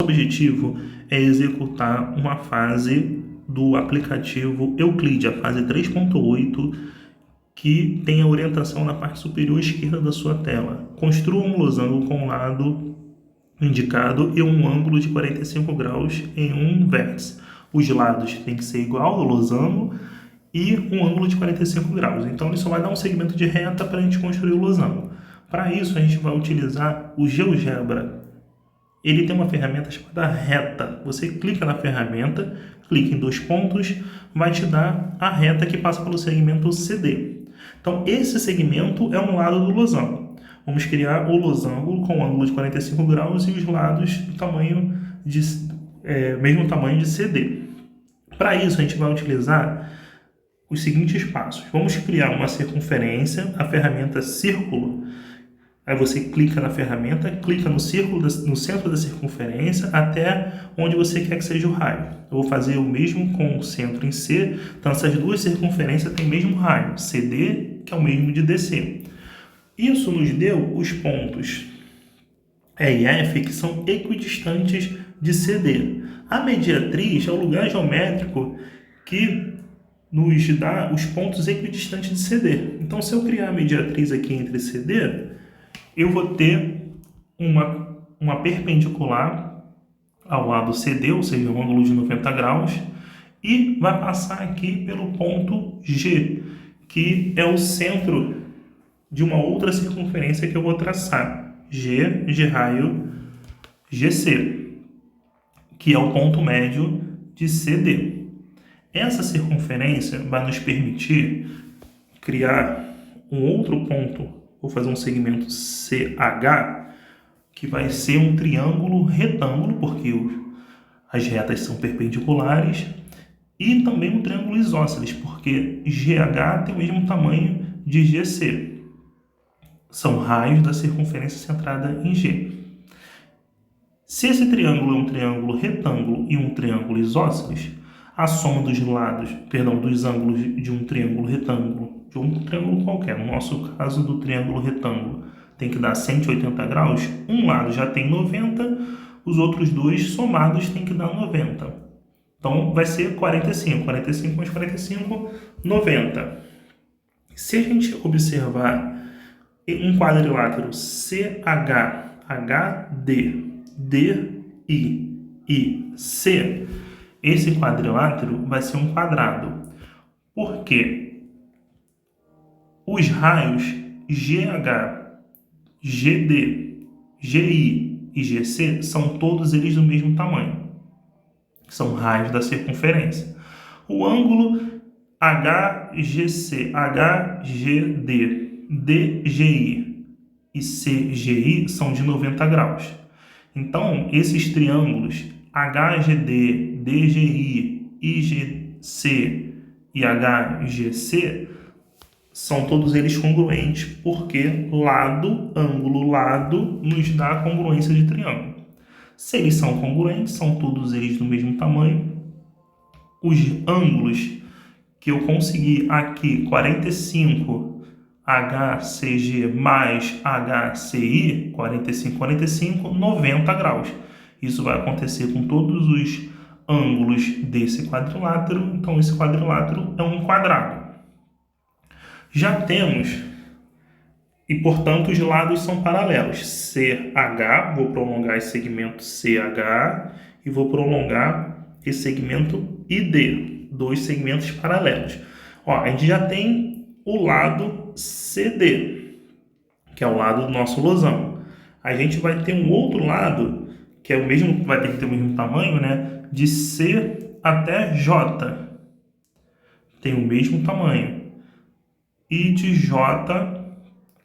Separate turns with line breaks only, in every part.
objetivo é executar uma fase do aplicativo Euclide, a fase 3.8, que tem a orientação na parte superior esquerda da sua tela. Construa um losango com o lado indicado e um ângulo de 45 graus em um vértice. Os lados têm que ser igual ao losango e um ângulo de 45 graus. Então, ele só vai dar um segmento de reta para a gente construir o losango. Para isso, a gente vai utilizar o GeoGebra. Ele tem uma ferramenta chamada reta. Você clica na ferramenta, clica em 2 pontos, vai te dar a reta que passa pelo segmento CD. Então, esse segmento é um lado do losango. Vamos criar o losango com ângulo de 45 graus e os lados do tamanho mesmo tamanho de CD. Para isso, a gente vai utilizar os seguintes passos. Vamos criar uma circunferência, a ferramenta círculo. Aí você clica na ferramenta, clica no círculo, no centro da circunferência, até onde você quer que seja o raio. Eu vou fazer o mesmo com o centro em C, então essas duas circunferências têm o mesmo raio, CD, que é o mesmo de DC. Isso nos deu os pontos E e F, que são equidistantes de CD. A mediatriz é o lugar geométrico que nos dá os pontos equidistantes de CD. Então, se eu criar a mediatriz aqui entre CD, eu vou ter uma perpendicular ao lado CD, ou seja, um ângulo de 90 graus, e vai passar aqui pelo ponto G, que é o centro de uma outra circunferência que eu vou traçar, G raio GC, que é o ponto médio de CD. Essa circunferência vai nos permitir criar um outro ponto. Vou fazer um segmento CH, que vai ser um triângulo retângulo, porque as retas são perpendiculares, e também um triângulo isósceles, porque GH tem o mesmo tamanho de GC. São raios da circunferência centrada em G. Se esse triângulo é um triângulo retângulo e um triângulo isósceles, a soma dos ângulos de um triângulo retângulo, de um triângulo qualquer, no nosso caso do triângulo retângulo, tem que dar 180 graus. Um lado já tem 90, os outros dois somados tem que dar 90. Então, vai ser 45. 45 mais 45, 90. Se a gente observar um quadrilátero CHHD, DI e C, esse quadrilátero vai ser um quadrado. Por quê? Os raios GH, GD, GI e GC são todos eles do mesmo tamanho. São raios da circunferência. O ângulo HGC, HGD, DGI e CGI são de 90 graus. Então, esses triângulos HGD, DGI, IGC e HGC são todos eles congruentes, porque lado, ângulo, lado nos dá a congruência de triângulo. Se eles são congruentes, são todos eles do mesmo tamanho. Os ângulos que eu consegui aqui, 45 HCG mais HCI, 45, 45, 90 graus. Isso vai acontecer com todos os ângulos desse quadrilátero. Então, esse quadrilátero é um quadrado. Já temos, e portanto os lados são paralelos. CH, vou prolongar esse segmento CH e vou prolongar esse segmento ID, dois segmentos paralelos. A gente já tem o lado CD, que é o lado do nosso losango. A gente vai ter um outro lado, que é o mesmo, vai ter que ter o mesmo tamanho, né? De C até J. Tem o mesmo tamanho. E de J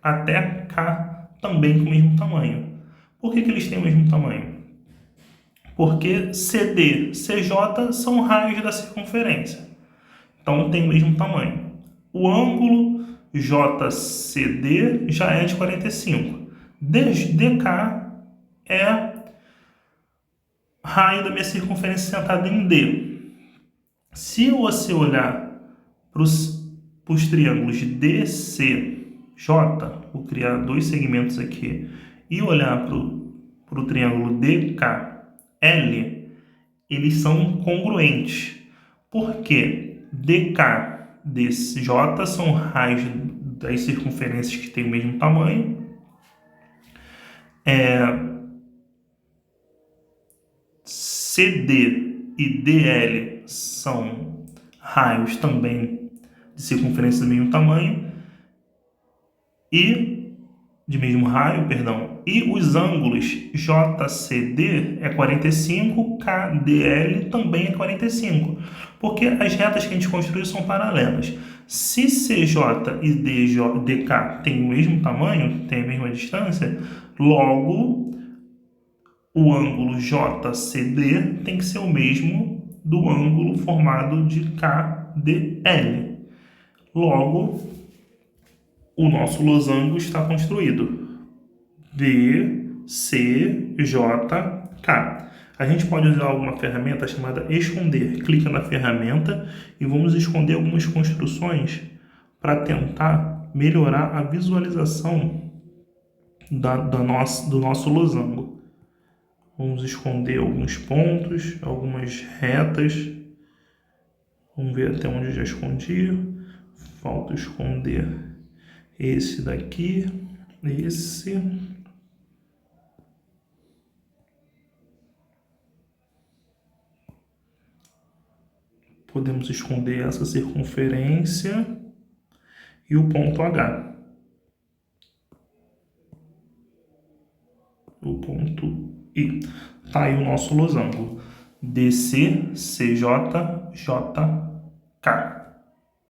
até K também com o mesmo tamanho. Por que eles têm o mesmo tamanho? Porque CD, CJ são raios da circunferência. Então tem o mesmo tamanho. O ângulo JCD já é de 45. DK é raio da minha circunferência centrada em D. Se você olhar para os triângulos de DCJ, vou criar dois segmentos aqui, e olhar para o triângulo DKE, L, eles são congruentes. Por quê? DK, DJ são raios das circunferências que têm o mesmo tamanho. CD e DL são raios também de circunferência do mesmo tamanho e de mesmo raio, perdão. E os ângulos JCD é 45, KDL também é 45, porque as retas que a gente construiu são paralelas. Se CJ e DK têm o mesmo tamanho, têm a mesma distância, logo o ângulo JCD tem que ser o mesmo do ângulo formado de KDL. Logo, o nosso losango está construído. DCJK. A gente pode usar alguma ferramenta chamada esconder. Clica na ferramenta e vamos esconder algumas construções para tentar melhorar a visualização do nosso losango. Vamos esconder alguns pontos, algumas retas. Vamos ver até onde eu já escondi. Falta esconder esse daqui, esse. Podemos esconder essa circunferência e o ponto H. O ponto I. Tá aí o nosso losango. DC, CJ, JK.